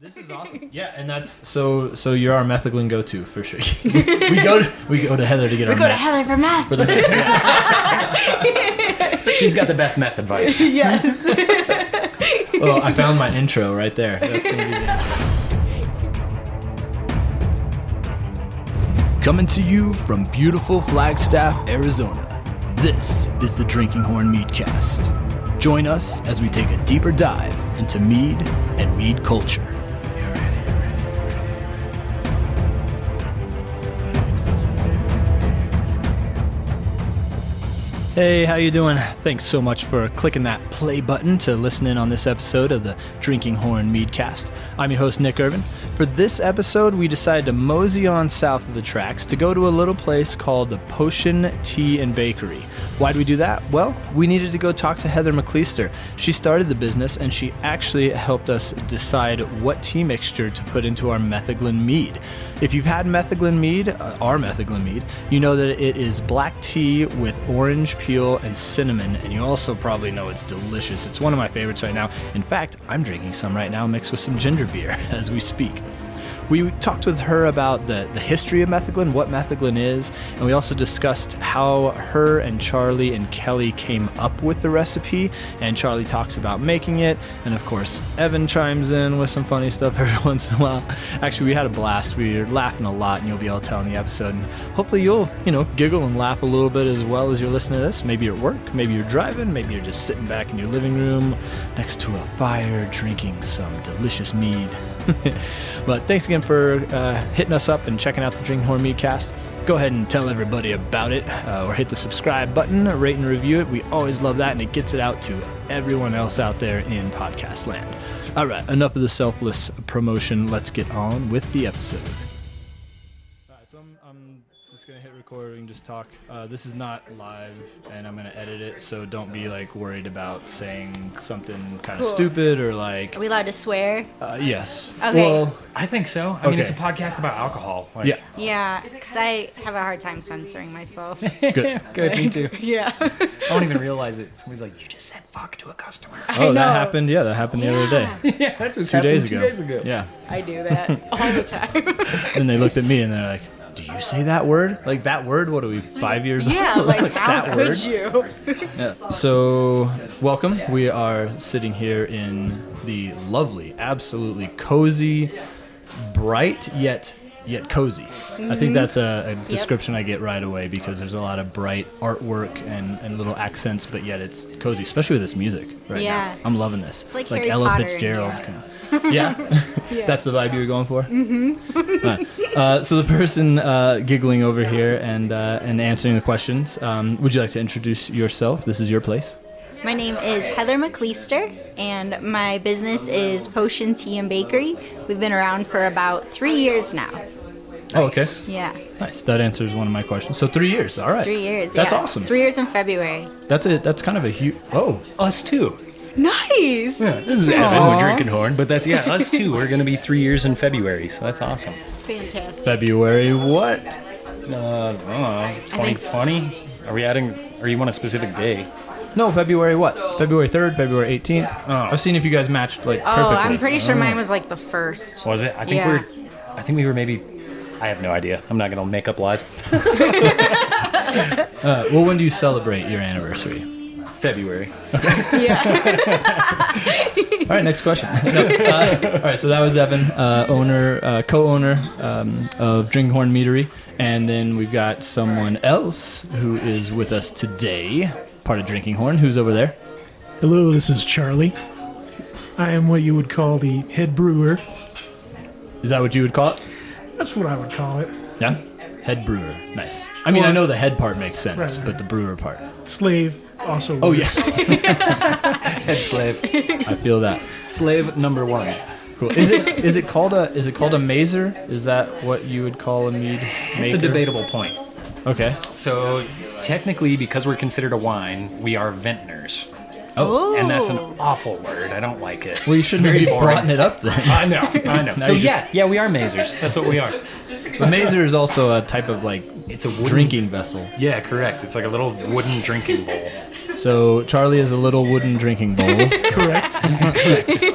This is awesome. Yeah, and that's so you're our Metheglin go-to for sure. we go to Heather to get our to Heather for meth. For the She's got the best meth advice. Yes. Oh, I found my intro right there. That's gonna be the intro. Coming to you from beautiful Flagstaff, Arizona. This is the Drinking Horn Meadcast. Join us as we take a deeper dive into mead and mead culture. Hey, how you doing? Thanks so much for clicking that play button to listen in on this episode of the Drinking Horn Meadcast. I'm your host, Nick Irvin. For this episode, we decided to mosey on south of the tracks to go to a little place called the Potion Tea and Bakery. Why'd we do that? Well, we needed to go talk to Heather McLeister. She started the business, and she actually helped us decide what tea mixture to put into our Metheglin mead. If you've had Metheglin mead, our Metheglin mead, you know that it is black tea with orange peel and cinnamon, and you also probably know it's delicious. It's one of my favorites right now. In fact, I'm drinking some right now mixed with some ginger beer as we speak. We talked with her about the history of Metheglin, what Metheglin is, and we also discussed how her and Charlie and Kelly came up with the recipe, and Charlie talks about making it, and of course, Evan chimes in with some funny stuff every once in a while. Actually, we had a blast. We were laughing a lot, and you'll be able to tell in the episode, and hopefully you'll, giggle and laugh a little bit as well as you're listening to this. Maybe you're at work, maybe you're driving, maybe you're just sitting back in your living room next to a fire drinking some delicious mead. But thanks again for hitting us up and checking out the Drinking Horn Meadcast. Go ahead and tell everybody about it, or hit the subscribe button, rate and review it. We always love that, and it gets it out to everyone else out there in podcast land. All right, enough of the selfless promotion. Let's get on with the episode. All right, so I'm just going to hit record. We can just talk. This is not live, and I'm going to edit it, so don't be worried about saying something kind of stupid or Are we allowed to swear? Yes. Okay. Well, I think so. I mean, it's a podcast about alcohol. Yeah. Yeah, because I have a hard time censoring myself. Good. Good, me too. Yeah. I don't even realize it. Somebody's like, you just said fuck to a customer. Oh, that happened? Yeah, that happened the other day. Yeah, that was 2 days 2 ago. days ago. Yeah. I do that all the time. And they looked at me and they're like, do you say that word? Like that word? What are we, 5 years old? Yeah, how that could word? you? Yeah. So, welcome. We are sitting here in the lovely, absolutely cozy, bright yet cozy. I think that's a description I get right away because there's a lot of bright artwork and little accents, but yet it's cozy, especially with this music right now. I'm loving this. It's like Harry Harry Ella Potter Fitzgerald. in Yeah? That's the vibe you were going for? Mm-hmm. So the person giggling over here and answering the questions, would you like to introduce yourself? This is your place. My name is Heather McLeister, and my business is Potion Tea and Bakery. We've been around for about 3 years now. Oh, okay. Yeah. Nice. That answers one of my questions. So 3 years. All right. 3 years. That's yeah. awesome. 3 years in February. That's it. That's kind of a huge. Oh, Us too. Nice. Yeah, this is Evan with Drinking Horn, but that's, us too. We're going to be 3 years in February, so that's awesome. Fantastic. February what? I don't know, 2020? Are you want a specific day? No, February what? February 3rd, February 18th. Oh. I've seen if you guys matched perfectly. I'm pretty sure mine was the 1st. Was it? I think we were maybe. I have no idea. I'm not gonna make up lies. Well, when do you celebrate your anniversary? February. Yeah. All right, next question. All right, so that was Evan, co-owner of Drinking Horn Meadery, and then we've got someone else who is with us today, part of Drinking Horn. Who's over there? Hello, this is Charlie. I am what you would call the head brewer. Is that what you would call it? That's what I would call it. Yeah? Head brewer. Nice. I mean, I know the head part makes sense, Right. but the brewer part. Slave also works. Oh, yes. Head slave. I feel that. Slave number 1. Cool. Is it called a mazer? Is that what you would call a mead maker? It's a debatable point. Okay. So technically, because we're considered a wine, we are vintners. Oh. And that's an awful word. I don't like it. Well, you shouldn't have brought it up then. I know. So we are mazers. That's what we are. The mazer is also a type of It's a wooden drinking vessel. Yeah, correct. It's like a little wooden drinking bowl. So Charlie is a little wooden drinking bowl. Correct.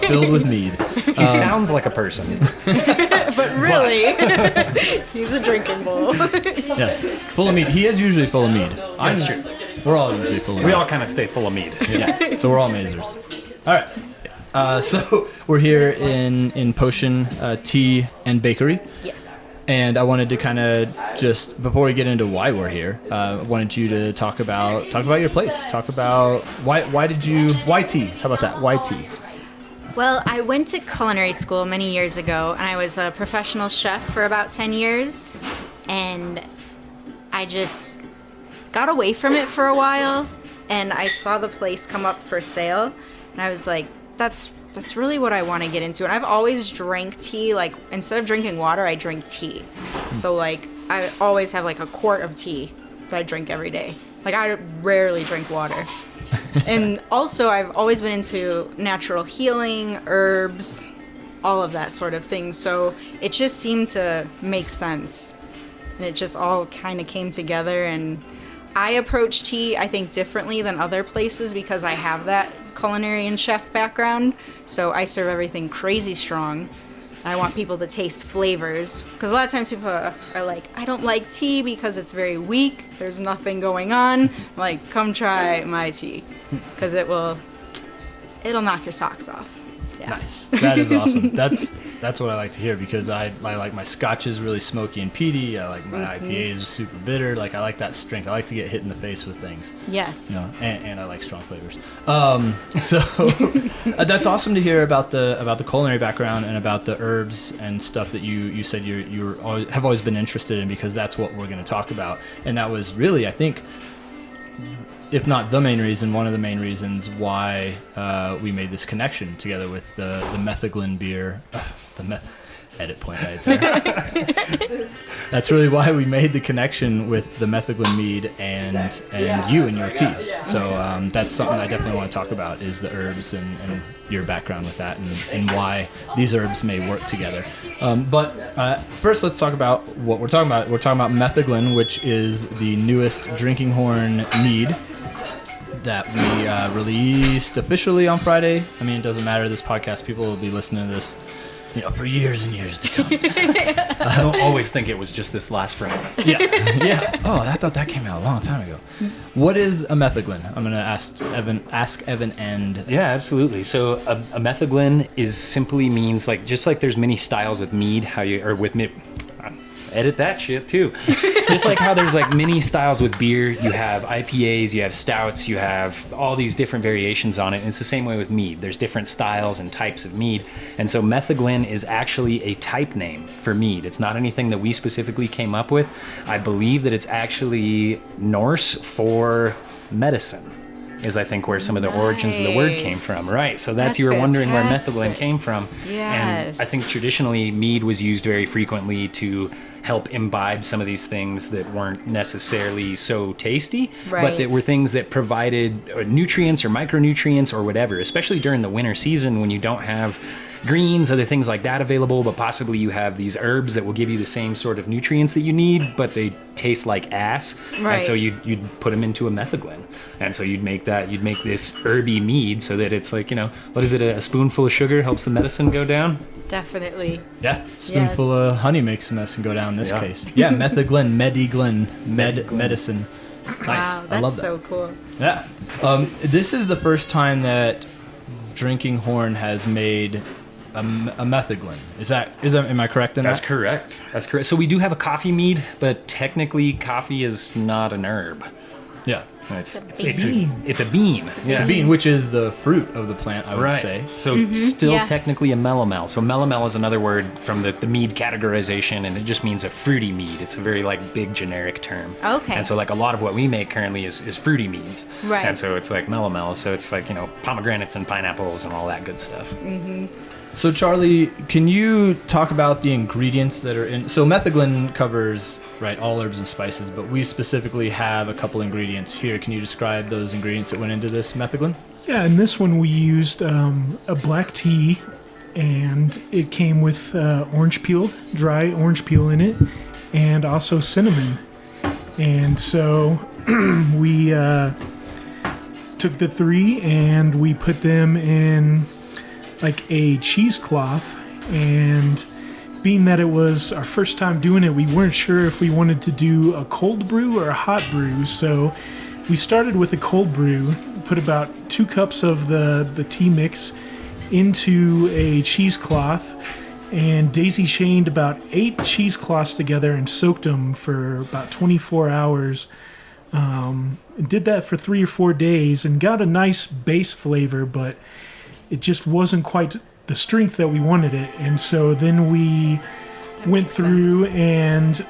Filled with mead. He sounds like a person. But really, he's a drinking bowl. Yes, full of mead. He is usually full of mead. That's true. We're all usually full of mead. We all kind of stay full of mead. Yeah, so we're all mazers. All right. So we're here in Potion Tea and Bakery. Yes. And I wanted to kind of just, before we get into why we're here, wanted you to talk about your place. Talk about why tea? How about that? Why tea? Well, I went to culinary school many years ago, and I was a professional chef for about 10 years. And I just got away from it for a while, and I saw the place come up for sale, and I was like, that's really what I want to get into. And I've always drank tea. Like, instead of drinking water, I drink tea. So, like, I always have, like, a quart of tea that I drink every day. Like, I rarely drink water. And also, I've always been into natural healing, herbs, all of that sort of thing. So it just seemed to make sense. And it just all kind of came together. And I approach tea, I think, differently than other places because I have that culinary and chef background. So I serve everything crazy strong. I want people to taste flavors. Because a lot of times people are like, I don't like tea because it's very weak. There's nothing going on. I'm like, come try my tea. Because it'll knock your socks off. Yeah. Nice. That is awesome. That's what I like to hear because I like my scotches really smoky and peaty. I like my IPAs super bitter. Like I like that strength. I like to get hit in the face with things. Yes. You know, and I like strong flavors. So that's awesome to hear about the culinary background and about the herbs and stuff that you said have always been interested in because that's what we're going to talk about. And that was really, I think, if not the main reason, one of the main reasons why we made this connection together with the Metheglin beer. Edit point right there. That's really why we made the connection with the Metheglin mead and you and your tea. So that's something I definitely want to talk about is the herbs and your background with that and why these herbs may work together. But first, let's talk about what we're talking about. We're talking about Metheglin, which is the newest drinking horn mead that we released officially on Friday. I mean, it doesn't matter. This podcast, people will be listening to this, for years and years to come. So, I don't always think it was just this last Friday. Yeah. Oh, I thought that came out a long time ago. What is a Metheglin? I'm going to ask Evan and... Yeah, absolutely. So a Metheglin simply means just like there's many styles with mead, edit that shit too. Just like how there's many styles with beer, you have IPAs, you have stouts, you have all these different variations on it. And it's the same way with mead. There's different styles and types of mead. And so Metheglin is actually a type name for mead. It's not anything that we specifically came up with. I believe that it's actually Norse for medicine. Is I think where some of the origins of the word came from, right? So that's you were wondering where Metheglin came from. Yes. And I think traditionally mead was used very frequently to help imbibe some of these things that weren't necessarily so tasty, but that were things that provided nutrients or micronutrients or whatever, especially during the winter season when you don't have greens, other things like that available, but possibly you have these herbs that will give you the same sort of nutrients that you need, but they taste like ass. Right. And so you'd put them into a Metheglin. And so you'd make this herby mead so that it's what is it, a spoonful of sugar helps the medicine go down? Definitely. Yeah, spoonful of honey makes the medicine go down in this case. Yeah, Metheglin, medicine. Nice. Wow, I love that's that. so cool. Yeah. This is the first time that Drinking Horn has made a Metheglin. Am I correct in that? That's correct. So we do have a coffee mead, but technically coffee is not an herb. Yeah. It's a bean. It's a bean, which is the fruit of the plant, I would say. So still technically a melomel. So melomel is another word from the mead categorization, and it just means a fruity mead. It's a very big generic term. Okay. And so a lot of what we make currently is fruity meads. Right. And so it's melomel. So it's pomegranates and pineapples and all that good stuff. Mm-hmm. So Charlie, can you talk about the ingredients that are in? So Metheglin covers all herbs and spices, but we specifically have a couple ingredients here. Can you describe those ingredients that went into this Metheglin? Yeah, in this one we used a black tea, and it came with dry orange peel in it, and also cinnamon. And so we took the 3 and we put them in like a cheesecloth, and being that it was our first time doing it, we weren't sure if we wanted to do a cold brew or a hot brew, so we started with a cold brew, put about 2 cups of the tea mix into a cheesecloth, and daisy chained about 8 cheesecloths together and soaked them for about 24 hours. Did that for 3 or 4 days and got a nice base flavor, but it just wasn't quite the strength that we wanted it. And so then we went through and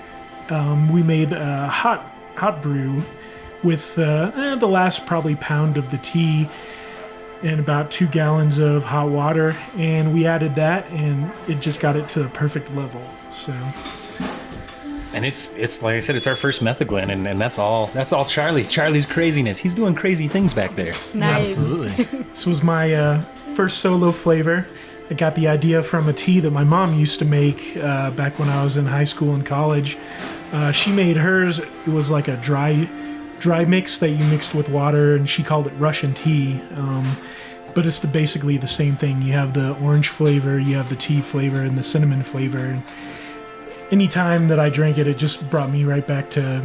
we made a hot brew with the last probably pound of the tea and about 2 gallons of hot water, and we added that, and it just got it to the perfect level. So, and it's like I said, it's our first Metheglin, and that's all Charlie's craziness. He's doing crazy things back there. Nice. Absolutely. this was my first solo flavor. I got the idea from a tea that my mom used to make back when I was in high school and college. She made hers. It was like a dry mix that you mixed with water, and she called it Russian tea. But it's basically the same thing. You have the orange flavor, you have the tea flavor, and the cinnamon flavor. And anytime that I drank it, it just brought me right back to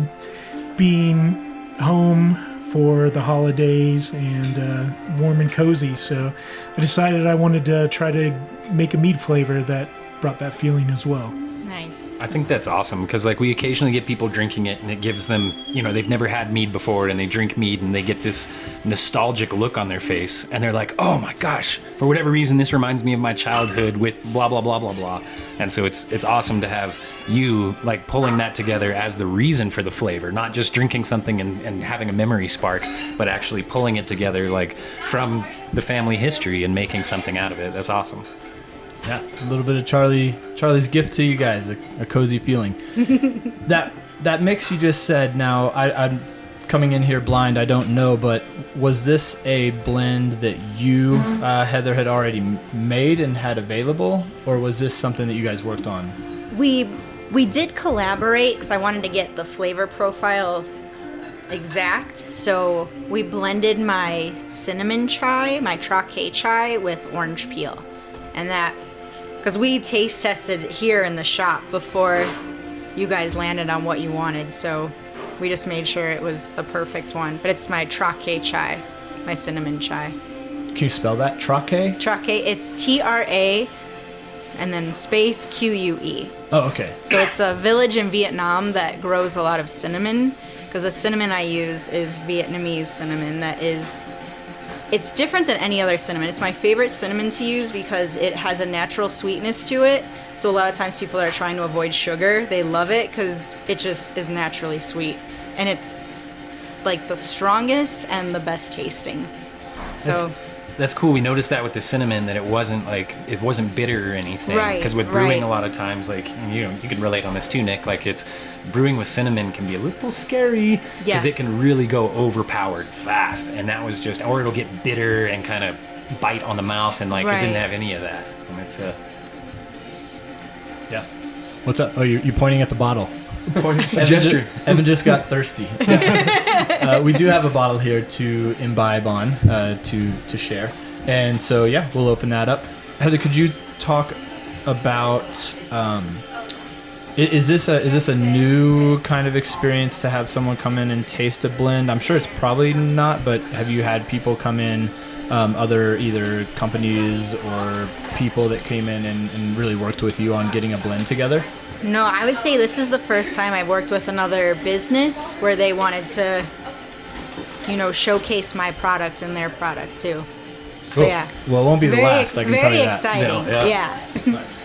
being home for the holidays and warm and cozy. So I decided I wanted to try to make a mead flavor that brought that feeling as well. Nice. I think that's awesome because like we occasionally get people drinking it and it gives them, they've never had mead before and they drink mead and they get this nostalgic look on their face and they're like, oh my gosh, for whatever reason this reminds me of my childhood with blah blah blah blah blah. And so it's awesome to have you like pulling that together as the reason for the flavor, not just drinking something and having a memory spark, but actually pulling it together like from the family history and making something out of it. That's awesome. Yeah, a little bit of Charlie's gift to you guys, a cozy feeling. That mix you just said, now I'm coming in here blind, I don't know, but was this a blend that you, Heather, had already made and had available, or was this something that you guys worked on? We did collaborate because I wanted to get the flavor profile exact, so we blended my cinnamon chai, my Traque chai, with orange peel, and that because we taste tested here in the shop before you guys landed on what you wanted, so we just made sure it was the perfect one. But it's my Traque chai, my cinnamon chai. Can you spell that? Traque? Traque, it's Tra and then space Que. Oh, okay. So it's a village in Vietnam that grows a lot of cinnamon, because the cinnamon I use is Vietnamese cinnamon that is... It's different than any other cinnamon. It's my favorite cinnamon to use because it has a natural sweetness to it. So a lot of times people that are trying to avoid sugar, they love it because it just is naturally sweet. And it's like the strongest and the best tasting. So that's cool. We noticed that with the cinnamon, that it wasn't bitter or anything. Right, Because with brewing right. a lot of times, like, you can relate on this too, Nick, like it's brewing with cinnamon can be a little scary because it Yes. can really go overpowered fast. And that was just, or it'll get bitter and kind of bite on the mouth, and like it didn't Right. have any of that. And it's Yeah. What's up? Oh, you're pointing at the bottle. a gesture. Evan just got thirsty. Yeah. We do have a bottle here to imbibe on, to share. And so, yeah, we'll open that up. Heather, could you talk about... Is this a new kind of experience to have someone come in and taste a blend? I'm sure it's probably not, but have you had people come in, other either companies or people that came in and really worked with you on getting a blend together? no, I would say this is the first time I've worked with another business where they wanted to, showcase my product and their product too. So Cool. yeah. Well, it won't be the last, I can tell you Very that. exciting. No, yeah. Nice.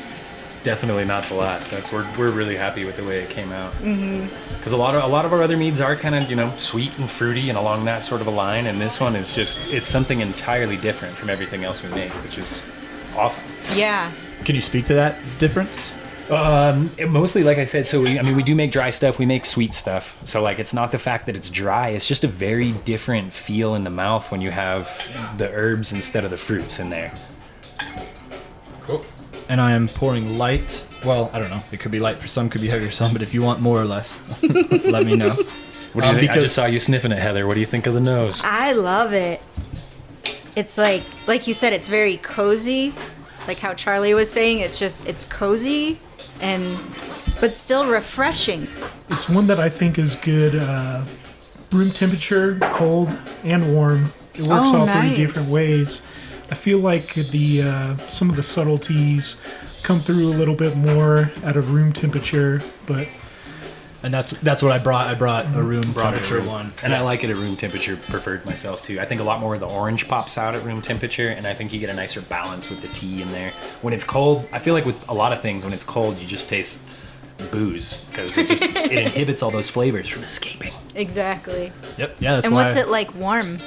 Definitely not the last. We're really happy with the way it came out. Because a lot of our other meads are kind of sweet and fruity and along that sort of a line, and this one is just it's something entirely different from everything else we make, which is awesome. Yeah. Can you speak to that difference? Mostly, like I said, so we do make dry stuff, we make sweet stuff. So like it's not the fact that it's dry, it's just a very different feel in the mouth when you have the herbs instead of the fruits in there. Cool. And I am pouring light. Well, I don't know. It could be light for some, could be heavy for some, but if you want more or less, let me know. What do you think? I just saw you sniffing it, Heather. What do you think of the nose? I love it. It's like you said, it's very cozy. Like how Charlie was saying, it's cozy but still refreshing. It's one that I think is good room temperature, cold and warm. It works all three different ways. I feel like some of the subtleties come through a little bit more at a room temperature, but... And that's what I brought. I brought a room temperature one. And I like it at room temperature preferred myself too. I think a lot more of the orange pops out at room temperature, and I think you get a nicer balance with the tea in there. When it's cold, I feel like with a lot of things, when it's cold, you just taste booze because it inhibits all those flavors from escaping. Exactly. Yep. Yeah. That's and why. what's it like warm?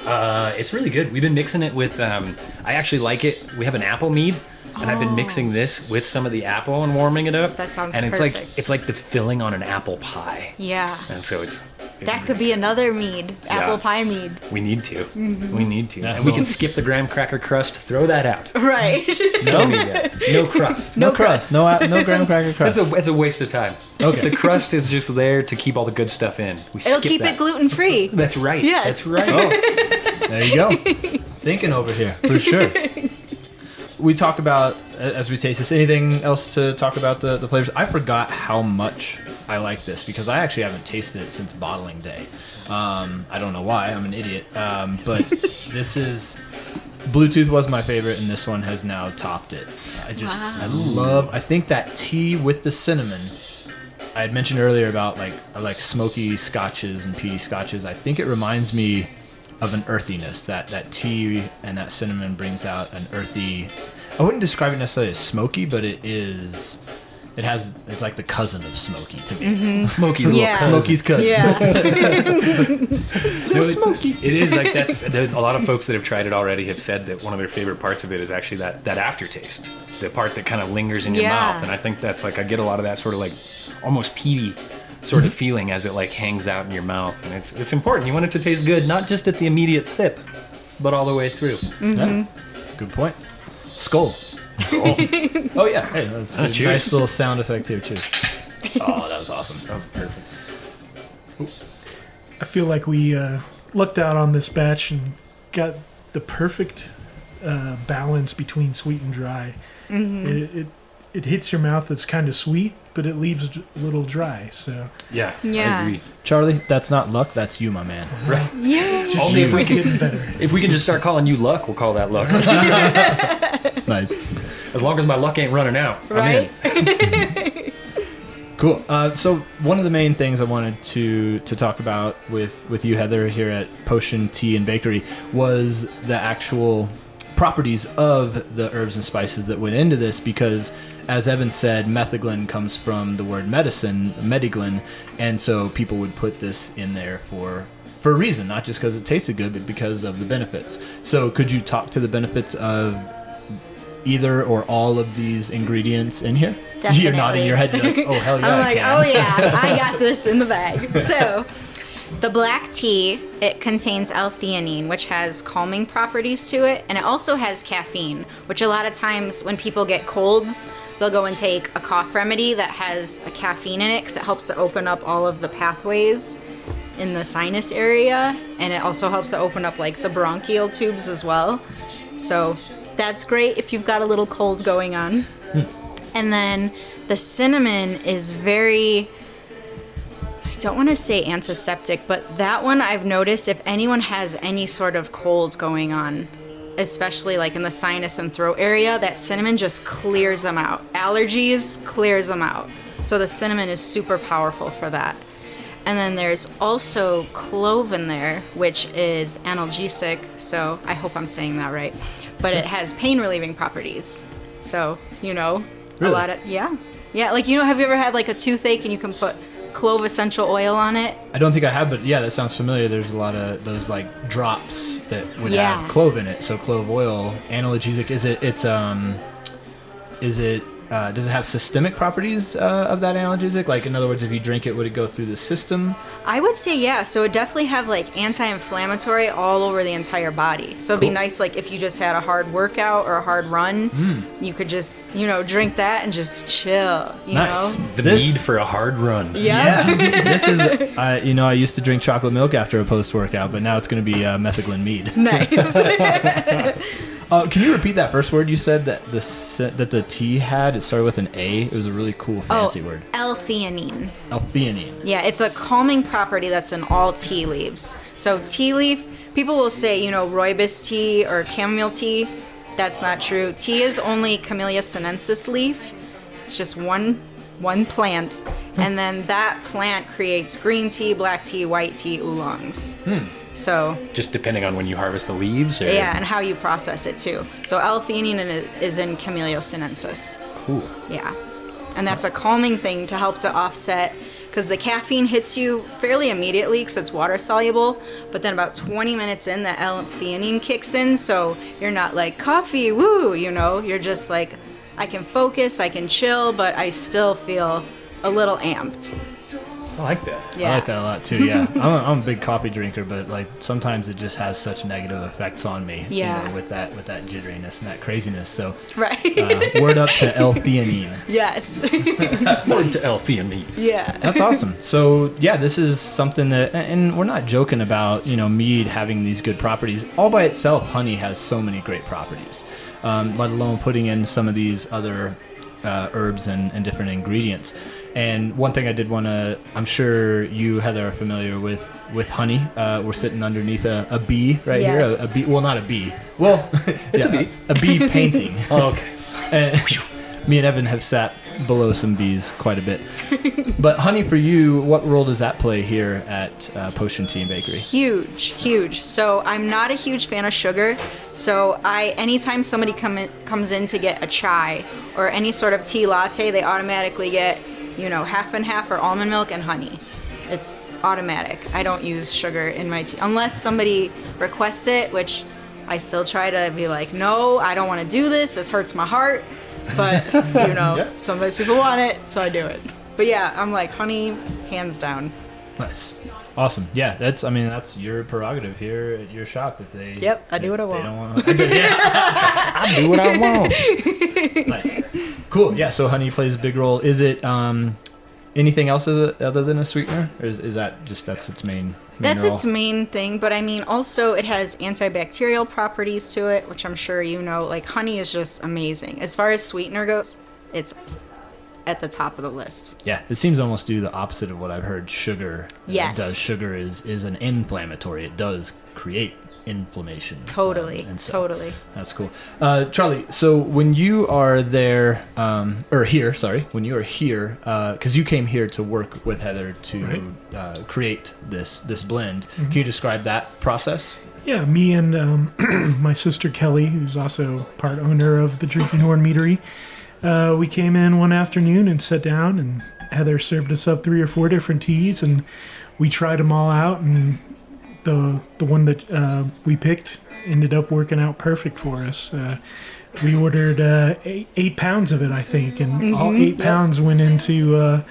It's really good. We've been mixing it with. I actually like it. We have an apple mead. And I've been mixing this with some of the apple and warming it up. That sounds and perfect. it's like the filling on an apple pie. Yeah. And so it's that could be another mead, apple pie mead. We need to. Mm-hmm. We need to. Yeah, and we can skip the graham cracker crust. Throw that out. Right. No crust. No crust. No graham cracker crust. It's a waste of time. Okay. The crust is just there to keep all the good stuff in. It'll keep it gluten free. That's right. Yes. That's right. Oh, there you go. Thinking over here for sure. We talk about, as we taste this, anything else to talk about the flavors? I forgot how much I like this because I actually haven't tasted it since bottling day. I don't know why. I'm an idiot. But this is... Bluetooth was my favorite, and this one has now topped it. I think that tea with the cinnamon... I had mentioned earlier about I like smoky scotches and peaty scotches. I think it reminds me of an earthiness. That tea and that cinnamon brings out an earthy... I wouldn't describe it necessarily as smoky, but it's like the cousin of smoky to me. Mm-hmm. Smoky's little cousin. Smoky's cousin. Yeah. Smoky. It is like a lot of folks that have tried it already have said that one of their favorite parts of it is actually that aftertaste, the part that kind of lingers in your mouth. And I think that's I get a lot of that sort of almost peaty sort of feeling as it hangs out in your mouth, and it's important. You want it to taste good, not just at the immediate sip, but all the way through. Mm-hmm. Yeah. Good point. Skol. Oh yeah. Hey, that's a nice little sound effect here. Cheers. Oh, that was awesome. That was perfect. I feel like we lucked out on this batch and got the perfect balance between sweet and dry. Mm-hmm. It hits your mouth. It's kind of sweet, but it leaves a little dry. So yeah. I agree. Charlie, that's not luck. That's you, my man. Right. Yeah. Only if we getting better. If we can just start calling you luck, we'll call that luck. Nice. As long as my luck ain't running out. Right. I'm in. Cool. So one of the main things I wanted to talk about with you, Heather, here at Potion Tea and Bakery was the actual properties of the herbs and spices that went into this, because as Evan said, metheglin comes from the word medicine, medeglin, and so people would put this in there for a reason, not just because it tasted good, but because of the benefits. So could you talk to the benefits of either or all of these ingredients in here? Definitely. You're nodding your head, you're like, oh, hell yeah, I'm I like, can. oh yeah, I got this in the bag. So, the black tea, it contains L-theanine, which has calming properties to it, and it also has caffeine, which a lot of times when people get colds, they'll go and take a cough remedy that has a caffeine in it because it helps to open up all of the pathways in the sinus area, and it also helps to open up the bronchial tubes as well. So that's great if you've got a little cold going on. And then the cinnamon is very, I don't want to say antiseptic, but that one I've noticed if anyone has any sort of cold going on, especially in the sinus and throat area, that cinnamon just clears them out. Allergies clears them out. So the cinnamon is super powerful for that. And then there's also clove in there, which is analgesic, so I hope I'm saying that right. But it has pain relieving properties. So, Really? a lot of, yeah. Yeah, have you ever had a toothache and you can put clove essential oil on it? I don't think I have, but yeah, that sounds familiar. There's a lot of those drops that would have clove in it. So clove oil, analgesic. Is it does it have systemic properties of that analgesic? Like, in other words, if you drink it, would it go through the system? I would say yeah. So it definitely have like anti-inflammatory all over the entire body. So it'd be nice like if you just had a hard work,out or a hard run, you could just drink that and just chill. You know, the mead for a hard run. Yeah. This is I used to drink chocolate milk after a post-workout, but now it's going to be Metheglin mead. Nice. Can you repeat that first word you said that the tea had? It started with an A. It was a really cool, fancy word. L-theanine. L-theanine. Yeah, it's a calming property that's in all tea leaves. So tea leaf, people will say, rooibos tea or chamomile tea. That's not true. Tea is only Camellia sinensis leaf. It's just one plant. And then that plant creates green tea, black tea, white tea, oolongs. So just depending on when you harvest the leaves? Or? Yeah, and how you process it too. So L-theanine is in Camellia sinensis. Cool. Yeah. And that's a calming thing to help to offset, because the caffeine hits you fairly immediately because it's water soluble, but then about 20 minutes in, the L-theanine kicks in, so you're not like, coffee, woo, you're just like, I can focus, I can chill, but I still feel a little amped. I like that. Yeah. I like that a lot too. Yeah, I'm a big coffee drinker, but like sometimes it just has such negative effects on me. Yeah. With that jitteriness and that craziness. So right. Word up to L-theanine. Yes. Word to L-theanine. Yeah. That's awesome. So yeah, this is something that, and we're not joking about mead having these good properties. All by itself, honey has so many great properties. Let alone putting in some of these other herbs and different ingredients. And one thing I did want to, I'm sure you, Heather, are familiar with honey. We're sitting underneath a bee right Yes. here. A bee, well, not a bee. Well, it's a bee. A bee painting. Oh, okay. And me and Evan have sat below some bees quite a bit. But honey, for you, what role does that play here at Potion Tea and Bakery? Huge. So I'm not a huge fan of sugar. So anytime somebody comes in to get a chai or any sort of tea latte, they automatically get half and half or almond milk and honey. It's automatic. I don't use sugar in my tea unless somebody requests it, which I still try to be like, no, I don't want to do this. This hurts my heart. But, sometimes people want it, so I do it. But yeah, I'm like, honey, hands down. Nice. Awesome. Yeah, that's your prerogative here at your shop. If they Yep, I do what I want. They don't want I do what I want. Nice. Cool. Yeah, so honey plays a big role. Is it anything else other than a sweetener? Or is that that's its main That's role? its main thing, but I mean also it has antibacterial properties to it, which I'm sure like honey is just amazing. As far as sweetener goes, it's at the top of the list. Yeah, it seems almost do the opposite of what I've heard sugar Yes. does. Sugar is an inflammatory. It does create inflammation. Totally. Totally. That's cool. Charlie, so when you are there, when you are here, because you came here to work with Heather to create this blend, can you describe that process? Yeah, me and my sister Kelly, who's also part owner of the Drinking Horn Meadery, we came in one afternoon and sat down, and Heather served us up 3 or 4 different teas, and we tried them all out, and the one that we picked ended up working out perfect for us. We ordered 8 pounds of it, I think, and all 8 pounds went into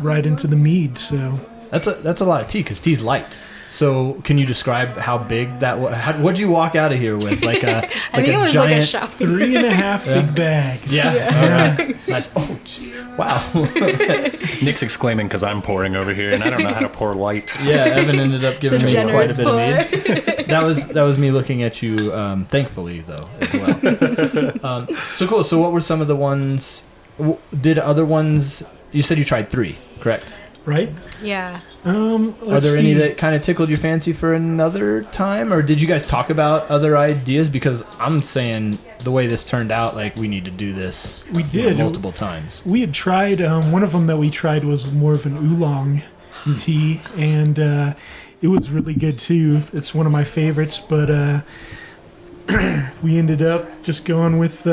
right into the mead. So that's a lot of tea because tea's light. So can you describe how big that was? What'd you walk out of here with? Like a I think it was giant, like a shopping 3.5 big bags. Yeah. All right. Nice. Oh, wow. Nick's exclaiming because I'm pouring over here, and I don't know how to pour light. Yeah, Evan ended up giving me quite a bit pour. of mead. That was me looking at you, thankfully, though, as well. So cool. So what were some of the ones, did other ones, you said you tried 3, correct? Right? Yeah. Are there any that kind of tickled your fancy for another time, or did you guys talk about other ideas? Because I'm saying the way this turned out, like we need to do this. We did multiple times. We had tried one of them that we tried was more of an oolong tea, and it was really good too. It's one of my favorites, but we ended up just going with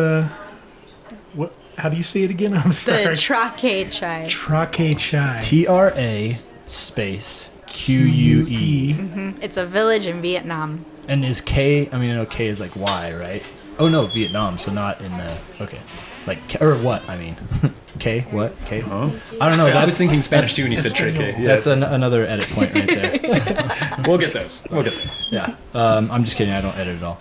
what? How do you say it again? I'm sorry. The Traque chai. Traque chai. TRA space QUE. It's a village in Vietnam. And is K? I mean, I know K is like Y, right? Oh no, Vietnam. So not in the okay, like or what? I mean, K what K? Huh? I don't know. I was thinking Spanish too when you said trick. Yeah. That's another edit point right there. We'll get those. We'll get those. Yeah. I'm just kidding. I don't edit at all.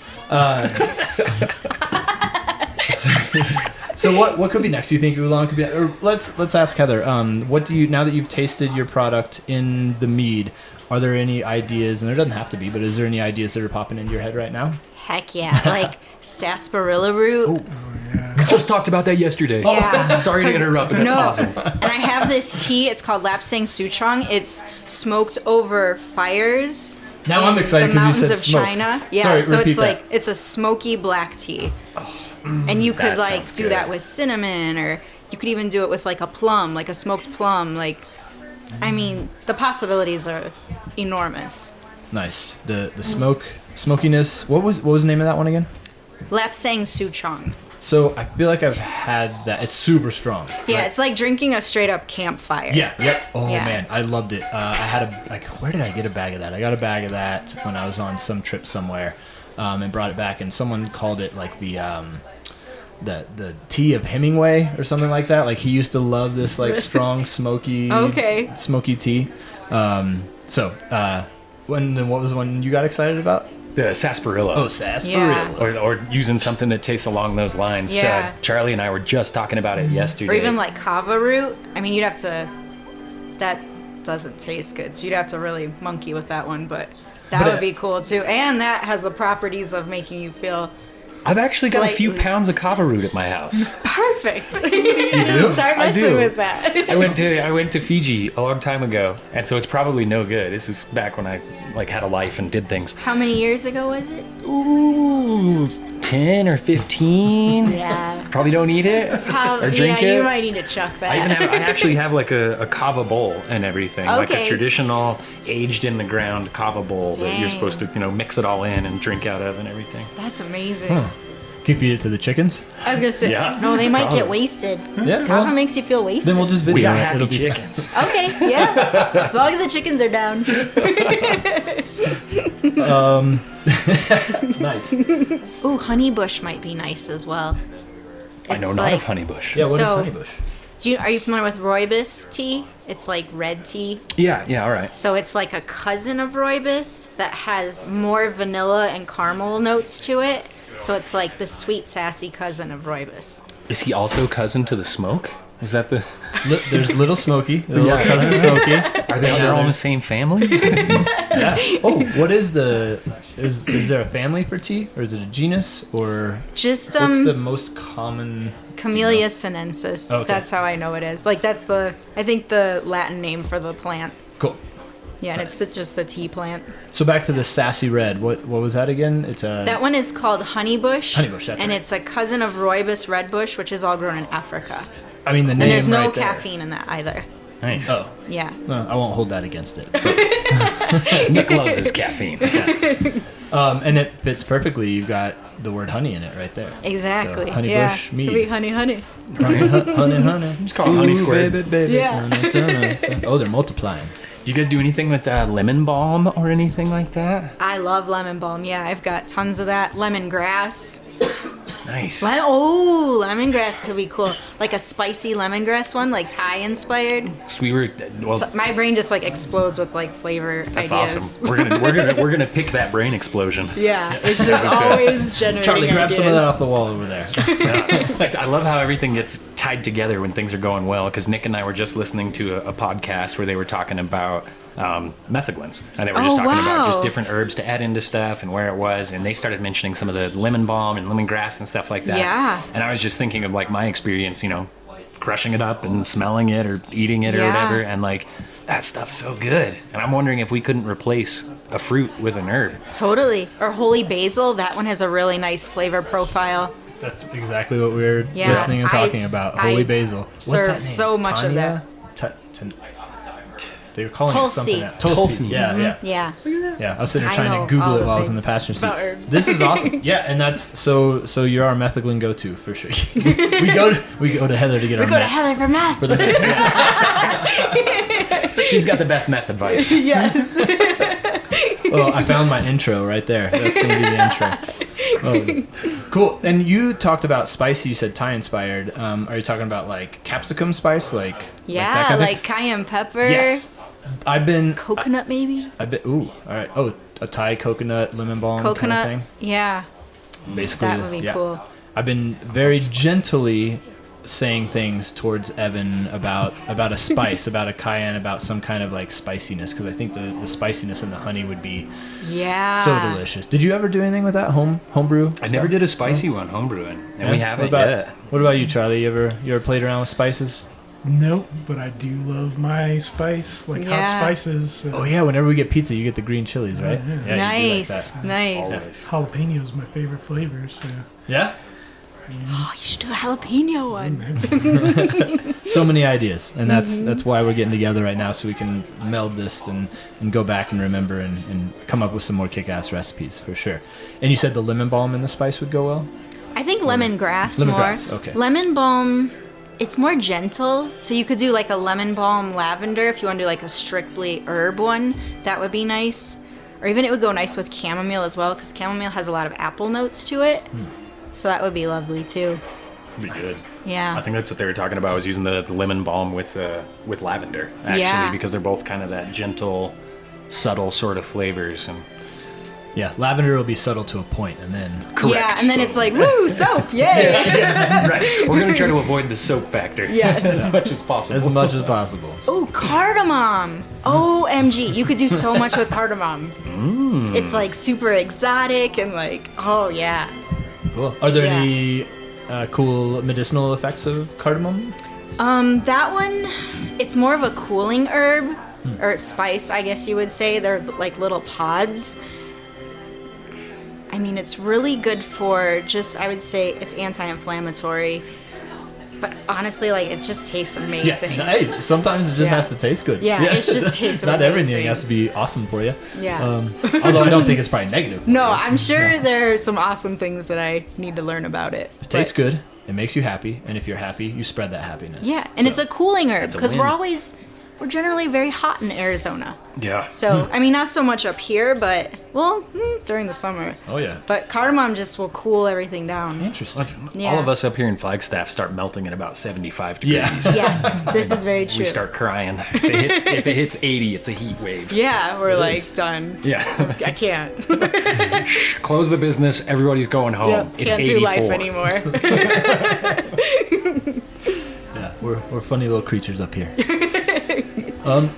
So what could be next? Do you think oolong could be? Or let's ask Heather. What do you now that you've tasted your product in the mead? Are there any ideas? And there doesn't have to be, but is there any ideas that are popping into your head right now? Heck yeah, like sarsaparilla root. We just talked about that yesterday. Yeah. Sorry to interrupt, but that's awesome. And I have this tea. It's called Lapsang Souchong. It's smoked over fires. Now I'm excited because you said the mountains of smoked. China. Yeah, Sorry, so repeat it's that. like it's a smoky black tea. And you could that like sounds do good. that with cinnamon, or you could even do it with like a plum, like a smoked plum. Like, I mean, the possibilities are enormous. Nice. The smokiness. What was the name of that one again? Lapsang Souchong. So I feel like I've had that. It's super strong. Yeah, right? it's like drinking a straight up campfire. Yeah. Yep. Oh Yeah. man, I loved it. I had where did I get a bag of that? I got a bag of that when I was on some trip somewhere, and brought it back. And someone called it like the tea of Hemingway or something like that. Like he used to love this like strong smoky tea. What was one you got excited about? The sarsaparilla. Oh, sarsaparilla. Yeah. Or using something that tastes along those lines. Yeah. Charlie and I were just talking about it yesterday. Or even like kava root. I mean, you'd have to. That doesn't taste good, so you'd have to really monkey with that one. But that would be cool too, and that has the properties of making you feel. I've actually got a few slightly- pounds of kava root at my house. Perfect. You do? Start I messing do. with that. I went to Fiji a long time ago, and so it's probably no good. This is back when I like had a life and did things. How many years ago was it? Ooh, 10 or 15. Yeah. Probably don't eat it or drink yeah, it. you might need to chuck that. I actually have like a kava bowl and everything, like a Okay. traditional aged in the ground kava bowl that you're Dang. supposed to mix it all in and drink out of and everything. That's amazing. Can you feed it to the chickens? I was gonna say, Yeah. no, they might Probably. get wasted. Yeah. Kava makes you feel wasted. Then we'll just We video are it. happy It'll be chickens. Okay, yeah. As long as the chickens are down. nice. Ooh, honeybush might be nice as well. I know It's not like- of honeybush. Yeah. What is So- honeybush? Are you familiar with rooibos tea? It's like red tea. Yeah, all right. So it's like a cousin of rooibos that has more vanilla and caramel notes to it. So it's like the sweet, sassy cousin of rooibos. Is he also cousin to the smoke? Is that the? There's Little Smoky, the little cousin Smoky. Are they all in the same family? Yeah. Oh, what is is there a family for tea, or is it a genus, or Just what's the most common? Camellia sinensis. Okay. That's how I know it is. Like that's I think the Latin name for the plant. Cool. Yeah, and it's just the tea plant. So back to the sassy red. What was that again? It's a That one is called honeybush. Honeybush, that's and right. it's a cousin of rooibos redbush, which is all grown in Africa. I mean the name. And there's no right there. caffeine in that either. Nice. Oh, Yeah. well, I won't hold that against it. Nick loves his caffeine. And it fits perfectly. You've got the word honey in it right there. Exactly. So, honeybush yeah. mead. Could be honey. Honey. Just call it honey squared. Baby, baby. Yeah. Oh, they're multiplying. Do you guys do anything with lemon balm or anything like that? I love lemon balm. Yeah, I've got tons of that. Lemongrass. Nice. Lemongrass could be cool. Like a spicy lemongrass one, like Thai inspired. So we were well. So my brain just like explodes with like flavor That's ideas. awesome. We're gonna pick that brain explosion. Yeah, it's just always generating Charlie, grab ideas. some of that off the wall over there. I love how everything gets tied together when things are going well. Because Nick and I were just listening to a podcast where they were talking about metheglins, and they were just Oh, talking about just wow. different herbs to add into stuff and where it was, and they started mentioning some of the lemon balm and lemongrass and stuff like that. Yeah. And I was just thinking of like my experience, crushing it up and smelling it or eating it or Yeah. whatever, and like that stuff's so good. And I'm wondering if we couldn't replace a fruit with an herb. Totally. Or holy basil. That one has a really nice flavor profile. That's exactly what we were Yeah, listening and talking about. Holy I basil. What's serve that name? so much of Tanya? They were calling Tulsi. it something. Tulsi. Yeah. Yeah. Yeah, I was sitting there I trying know to Google all it the while I was in the things passenger seat. about herbs. This is awesome. Yeah, and that's so you're our Metheglin go-to for sure. we go to Heather to get our Go to meth. Heather for math. For the She's got the Beth Meth advice. Yes. Well, I found my intro right there. That's going to be the intro. Cool. And you talked about spicy. You said Thai inspired. Are you talking about like capsicum spice, like Yeah, that like cayenne pepper. Yes. I've been Coconut maybe. Ooh, all right. Oh, a Thai coconut lemon balm Coconut. kind of thing. Yeah, Basically, that would be cool. I've been very gently saying things towards Evan about a spice, about a cayenne, about some kind of like spiciness, because I think the spiciness in the honey would be so delicious. Did you ever do anything with that homebrew? I never did a spicy one homebrewing, and we haven't what about, yet. What about you, Charlie? You ever played around with spices? Nope, but I do love my spice, like hot spices. Oh yeah, whenever we get pizza, you get the green chilies, right? Yeah. Yeah, Nice, you do like that. nice. Jalapeno is my favorite flavor. So. Yeah. Oh, you should do a jalapeno one. So many ideas, and that's why we're getting together right now, so we can meld this and go back and remember and come up with some more kick-ass recipes for sure. And you said the lemon balm and the spice would go well? I think lemongrass more. Lemongrass, okay. Lemon balm, it's more gentle, so you could do like a lemon balm lavender if you want to do like a strictly herb one. That would be nice. Or even it would go nice with chamomile as well, because chamomile has a lot of apple notes to it. So that would be lovely too. Be good. Yeah. I think that's what they were talking about, was using the lemon balm with lavender, actually, because they're both kind of that gentle, subtle sort of flavors. And Yeah, lavender will be subtle to a point, and then Yeah, and then it's like, woo, soap, yay! right. We're going to try to avoid the soap factor Yes. as much as possible. as much as possible. Oh, cardamom! OMG, you could do so much with cardamom. It's like super exotic and like, oh yeah. Cool. Are there Yeah. any cool medicinal effects of cardamom? That one, it's more of a cooling herb, or spice, I guess you would say. They're like little pods. I mean, it's really good for just, I would say it's anti-inflammatory. But honestly, like, it just tastes amazing. Hey, sometimes it just Yeah. has to taste good. Yeah, it just tastes Not amazing. everything has to be awesome for you. Yeah. Although I don't think it's probably negative. For No, you. I'm sure there's some awesome things that I need to learn about it. It tastes good. It makes you happy, and if you're happy, you spread that happiness. Yeah, and So, it's a cooling herb It's a because win. we're generally very hot in Arizona. Yeah. So, I mean, not so much up here, but, well, during the summer. Oh yeah. But cardamom just will cool everything down. Interesting. Yeah. All of us up here in Flagstaff start melting at about 75 degrees. Yeah. Yes, this is very true. We start crying. If it hits 80, it's a heat wave. Yeah, we're like, is. done. Yeah. I can't. Close the business. Everybody's going home. Yep, It's can't 84. do life anymore. Yeah, we're funny little creatures up here.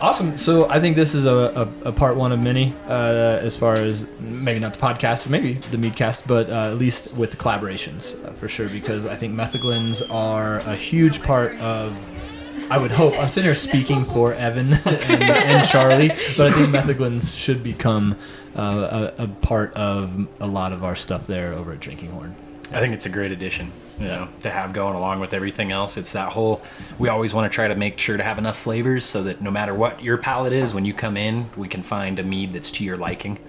Awesome. So I think this is a part one of many, as far as maybe not the podcast, maybe the Meadcast, but at least with the collaborations for sure, because I think Metheglins are a huge part of. I would hope. I'm sitting here speaking for Evan and Charlie, but I think Metheglins should become a part of a lot of our stuff there over at Drinking Horn. I think it's a great addition, to have going along with everything else. It's that whole, we always want to try to make sure to have enough flavors so that no matter what your palate is, when you come in, we can find a mead that's to your liking.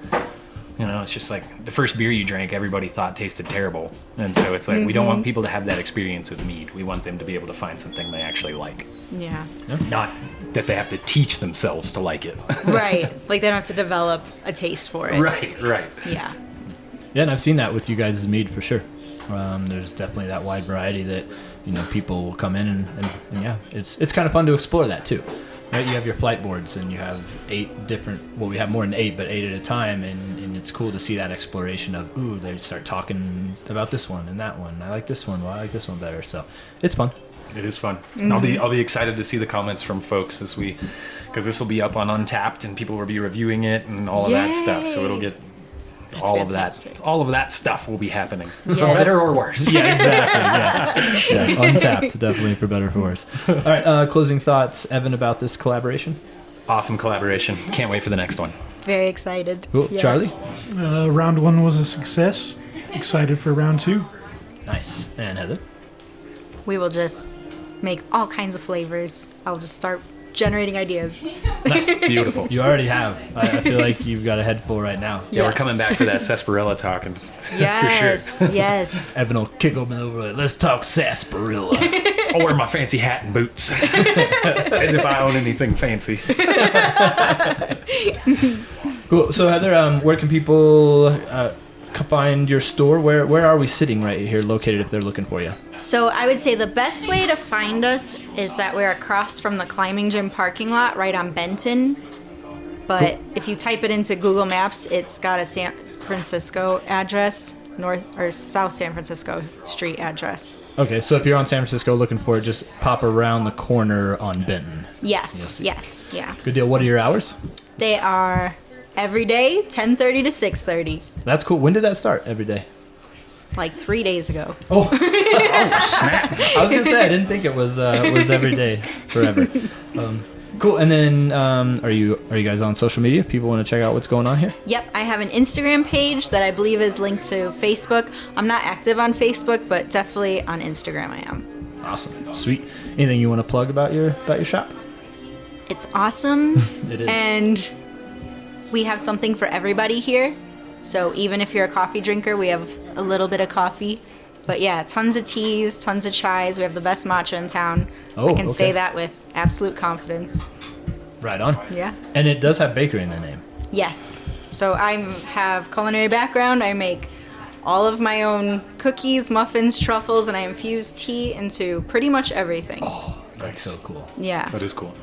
It's just like the first beer you drank, everybody thought tasted terrible. And so it's like, we don't want people to have that experience with mead. We want them to be able to find something they actually like. Yeah. Not that they have to teach themselves to like it. Right. Like, they don't have to develop a taste for it. Right. Yeah. Yeah, and I've seen that with you guys' mead for sure. There's definitely that wide variety that people will come in and yeah, it's kind of fun to explore that too. Right, you have your flight boards and you have 8 different. Well, we have more than 8, but 8 at a time, and it's cool to see that exploration of they start talking about this one and that one. I like this one. Well, I like this one better. So it's fun. It is fun. And I'll be excited to see the comments from folks because this will be up on Untapped and people will be reviewing it and all of that stuff. So it'll get That's all fantastic. of that stuff will be happening for Yes. better or worse. Yeah, exactly. Yeah, Untapped, definitely for better or for worse. All right, closing thoughts, Evan, about this collaboration. Awesome collaboration. Can't wait for the next one. Very excited. Cool, Yes. Charlie. Round 1 was a success. Excited for round 2. Nice, and Heather. We will just make all kinds of flavors. I'll just start generating ideas. Nice, Beautiful. You already have. I feel like you've got a head full right now. Yeah, we're Yes. coming back for that sarsaparilla talking. Yes. Yes. Evan will kick open over it. Let's talk sarsaparilla. I'll wear my fancy hat and boots. As if I own anything fancy. Cool. So Heather, where can people find your store, where are we sitting right here located if they're looking for you? So I would say the best way to find us is that we're across from the climbing gym parking lot right on Benton. But if you type it into Google Maps, it's got a San Francisco address, North or South San Francisco Street address. Okay, so if you're on San Francisco looking for it, just pop around the corner on Benton. Yes, yeah. Good deal. What are your hours? They are every day, 10:30 to 6:30. That's cool. When did that start? Every day? Like 3 days ago. Oh, snap! I was gonna say I didn't think it was every day forever. Cool. And then, are you guys on social media? People want to check out what's going on here? Yep, I have an Instagram page that I believe is linked to Facebook. I'm not active on Facebook, but definitely on Instagram I am. Awesome. Sweet. Anything you want to plug about your shop? It's awesome. It is. And we have something for everybody here. So even if you're a coffee drinker, we have a little bit of coffee. But yeah, tons of teas, tons of chais. We have the best matcha in town. I can say that with absolute confidence. Right on. Yeah. And it does have bakery in the name. Yes. So I have culinary background. I make all of my own cookies, muffins, truffles, and I infuse tea into pretty much everything. Oh, that's so cool. Yeah. That is cool.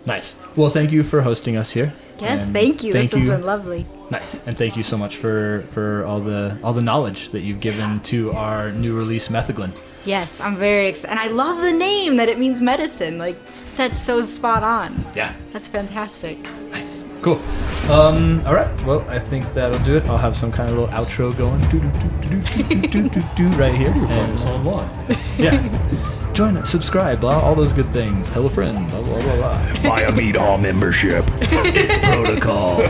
Nice. Well, thank you for hosting us here. Yes, And thank you. This has you. been lovely. Nice. And thank you so much for all the knowledge that you've given to our new release Metheglin. Yes, I'm very excited. And I love the name that it means medicine. Like, that's so spot on. Yeah. That's fantastic. Nice. Cool. All right. Well, I think that'll do it. I'll have some kind of little outro going right here. Online. Yeah. Join us, subscribe, blah, all those good things. Tell a friend, blah, blah, blah, blah. Buy a Mead Hall membership. It's protocol.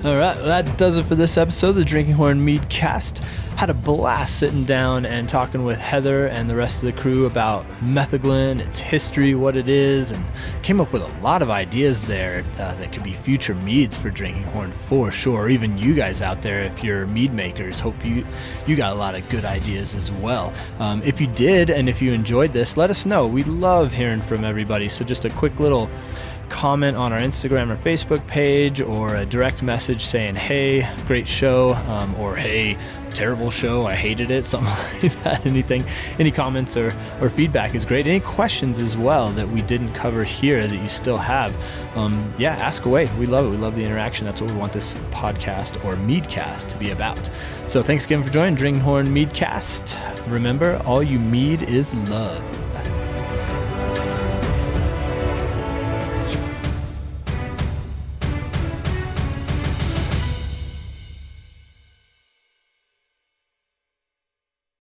All right, well, that does it for this episode of the Drinking Horn Meadcast. Had a blast sitting down and talking with Heather and the rest of the crew about Metheglin, its history, what it is, and came up with a lot of ideas there that could be future meads for Drinking Horn for sure. Even you guys out there, if you're mead makers, hope you got a lot of good ideas as well. If you did, and if you enjoyed this, let us know. We love hearing from everybody. So just a quick little comment on our Instagram or Facebook page, or a direct message saying, hey, great show, or hey, terrible show, I hated it, something like that. Any comments or feedback is great. Any questions as well that we didn't cover here that you still have, ask away. We love it. We love the interaction. That's what we want this podcast or Meadcast to be about. So thanks again for joining Drinking Horn Meadcast. Remember, all you need is love.